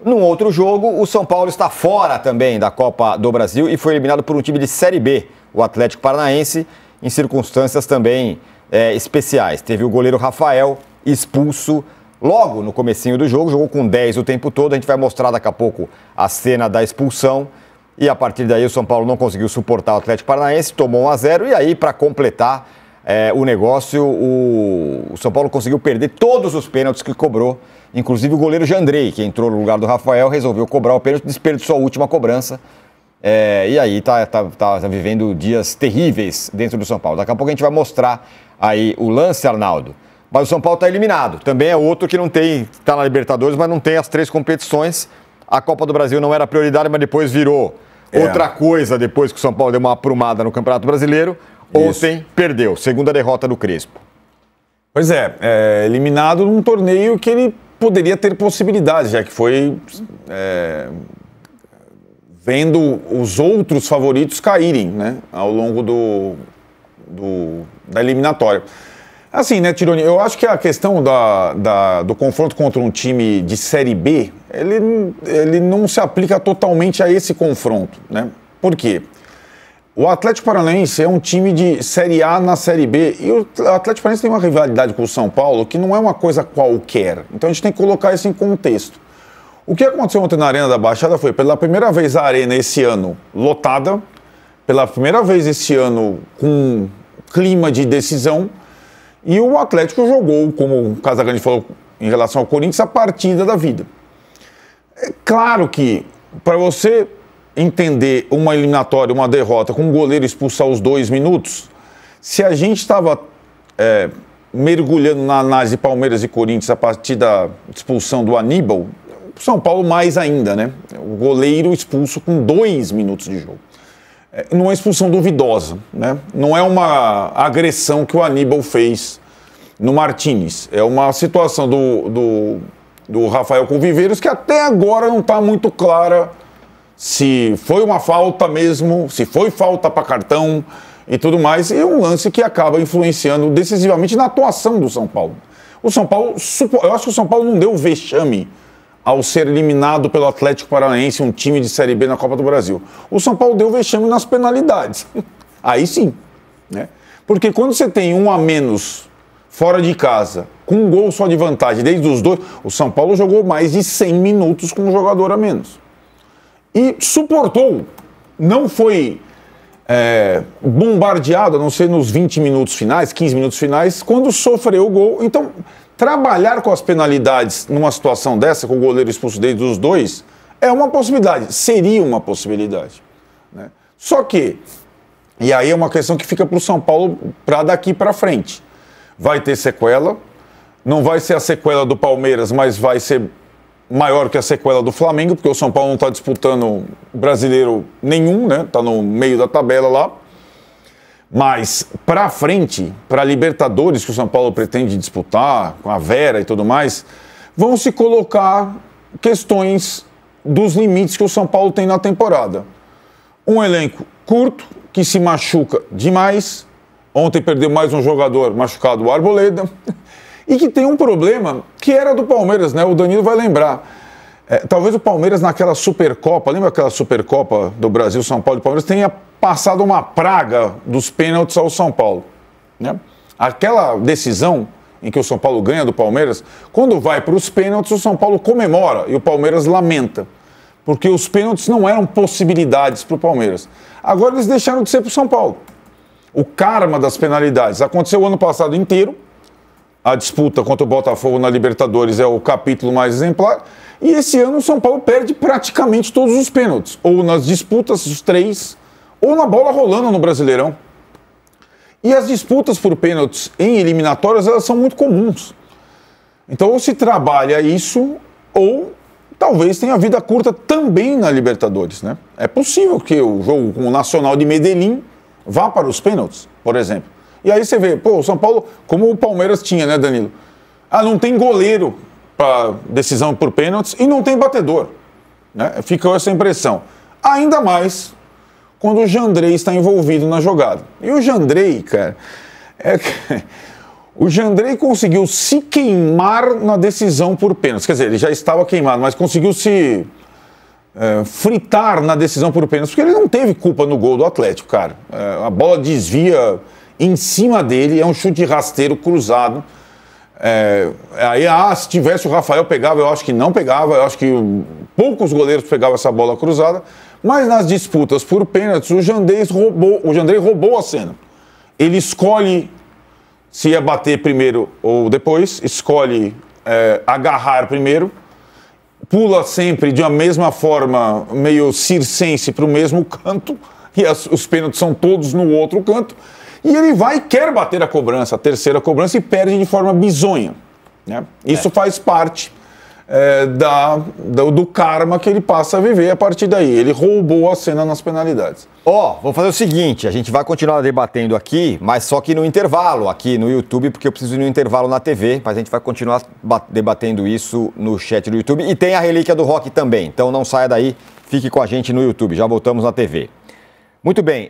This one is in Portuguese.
Num outro jogo, o São Paulo está fora também da Copa do Brasil e foi eliminado por um time de Série B, o Atlético Paranaense, em circunstâncias também especiais. Teve o goleiro Rafael expulso logo no comecinho do jogo, jogou com 10 o tempo todo. A gente vai mostrar daqui a pouco a cena da expulsão. E a partir daí o São Paulo não conseguiu suportar o Atlético Paranaense, tomou 1-0. E aí, para completar o negócio, o São Paulo conseguiu perder todos os pênaltis que cobrou. Inclusive o goleiro Jandrei, que entrou no lugar do Rafael, resolveu cobrar o pênalti, desperdiçou a última cobrança. E aí tá vivendo dias terríveis dentro do São Paulo. Daqui a pouco a gente vai mostrar aí o lance, Arnaldo. Mas o São Paulo está eliminado. Também é outro que não tem, está na Libertadores, mas não tem as 3 competições. A Copa do Brasil não era prioridade, mas depois virou outra coisa, depois que o São Paulo deu uma aprumada no Campeonato Brasileiro. Ontem perdeu, segunda derrota do Crespo. Pois eliminado num torneio que ele poderia ter possibilidade, já que foi vendo os outros favoritos caírem, né, ao longo da eliminatória. Assim, né, Tironi, eu acho que a questão do confronto contra um time de Série B, ele não se aplica totalmente a esse confronto, né? Por quê? O Atlético Paranaense é um time de Série A na Série B e o Atlético Paranaense tem uma rivalidade com o São Paulo que não é uma coisa qualquer. Então a gente tem que colocar isso em contexto. O que aconteceu ontem na Arena da Baixada foi, pela primeira vez, a Arena esse ano lotada, pela primeira vez esse ano com clima de decisão, e o Atlético jogou, como o Casagrande falou em relação ao Corinthians, a partida da vida. É claro que, para você entender uma eliminatória, uma derrota, com um goleiro expulso aos 2 minutos, se a gente estava mergulhando na análise Palmeiras e Corinthians a partir da expulsão do Aníbal, São Paulo mais ainda, né? O goleiro expulso com 2 minutos de jogo. Não é uma expulsão duvidosa, né? Não é uma agressão que o Aníbal fez no Martínez. É uma situação do Rafael com o Viveiros que até agora não está muito clara se foi uma falta mesmo, se foi falta para cartão e tudo mais. E é um lance que acaba influenciando decisivamente na atuação do São Paulo. O São Paulo, eu acho que o São Paulo não deu vexame ao ser eliminado pelo Atlético Paranaense, um time de Série B na Copa do Brasil. O São Paulo deu vexame nas penalidades. Aí sim, né? Porque quando você tem 1 a menos fora de casa, com um gol só de vantagem, desde os 2, o São Paulo jogou mais de 100 minutos com um jogador a menos. E suportou. Não foi bombardeado, a não ser nos 20 minutos finais, 15 minutos finais, quando sofreu o gol. Então, trabalhar com as penalidades numa situação dessa, com o goleiro expulso desde os 2, é uma possibilidade, seria uma possibilidade, né? Só que, e aí é uma questão que fica para o São Paulo para daqui para frente. Vai ter sequela, não vai ser a sequela do Palmeiras, mas vai ser maior que a sequela do Flamengo, porque o São Paulo não está disputando brasileiro nenhum, né? Está no meio da tabela lá. Mas para frente, para a Libertadores, que o São Paulo pretende disputar, com a Vera e tudo mais, vão se colocar questões dos limites que o São Paulo tem na temporada. Um elenco curto, que se machuca demais. Ontem perdeu mais um jogador machucado, o Arboleda. E que tem um problema que era do Palmeiras, né? O Danilo vai lembrar. Talvez o Palmeiras naquela Supercopa, lembra aquela Supercopa do Brasil, São Paulo e Palmeiras, tenha passado uma praga dos pênaltis ao São Paulo, né? Aquela decisão em que o São Paulo ganha do Palmeiras, quando vai para os pênaltis, o São Paulo comemora e o Palmeiras lamenta, porque os pênaltis não eram possibilidades para o Palmeiras. Agora eles deixaram de ser para o São Paulo. O karma das penalidades aconteceu o ano passado inteiro. A disputa contra o Botafogo na Libertadores é o capítulo mais exemplar. E esse ano o São Paulo perde praticamente todos os pênaltis. Ou nas disputas, os 3, ou na bola rolando no Brasileirão. E as disputas por pênaltis em eliminatórias, elas são muito comuns. Então ou se trabalha isso, ou talvez tenha vida curta também na Libertadores, né? É possível que o jogo com o Nacional de Medellín vá para os pênaltis, por exemplo. E aí você vê, o São Paulo, como o Palmeiras tinha, né, Danilo? Não tem goleiro para decisão por pênaltis e não tem batedor, né? Ficou essa impressão. Ainda mais quando o Jandrei está envolvido na jogada. E o Jandrei, cara, O Jandrei conseguiu se queimar na decisão por pênalti. Quer dizer, ele já estava queimado, mas conseguiu se fritar na decisão por pênalti, porque ele não teve culpa no gol do Atlético, cara. A bola desvia em cima dele, é um chute rasteiro cruzado. Se tivesse o Rafael pegava, eu acho que não pegava, eu acho que poucos goleiros pegavam essa bola cruzada, mas nas disputas por pênaltis, o Jandrei roubou a cena. Ele escolhe se ia bater primeiro ou depois, escolhe agarrar primeiro, pula sempre de uma mesma forma, meio circense, para o mesmo canto, e os pênaltis são todos no outro canto, e ele vai e quer bater a cobrança, a terceira cobrança, e perde de forma bizonha, né? Isso faz parte do karma que ele passa a viver a partir daí. Ele roubou a cena nas penalidades. Vamos fazer o seguinte, a gente vai continuar debatendo aqui, mas só que no intervalo, aqui no YouTube, porque eu preciso ir no intervalo na TV, mas a gente vai continuar debatendo isso no chat do YouTube. E tem a Relíquia do Rock também, então não saia daí, fique com a gente no YouTube, já voltamos na TV. Muito bem,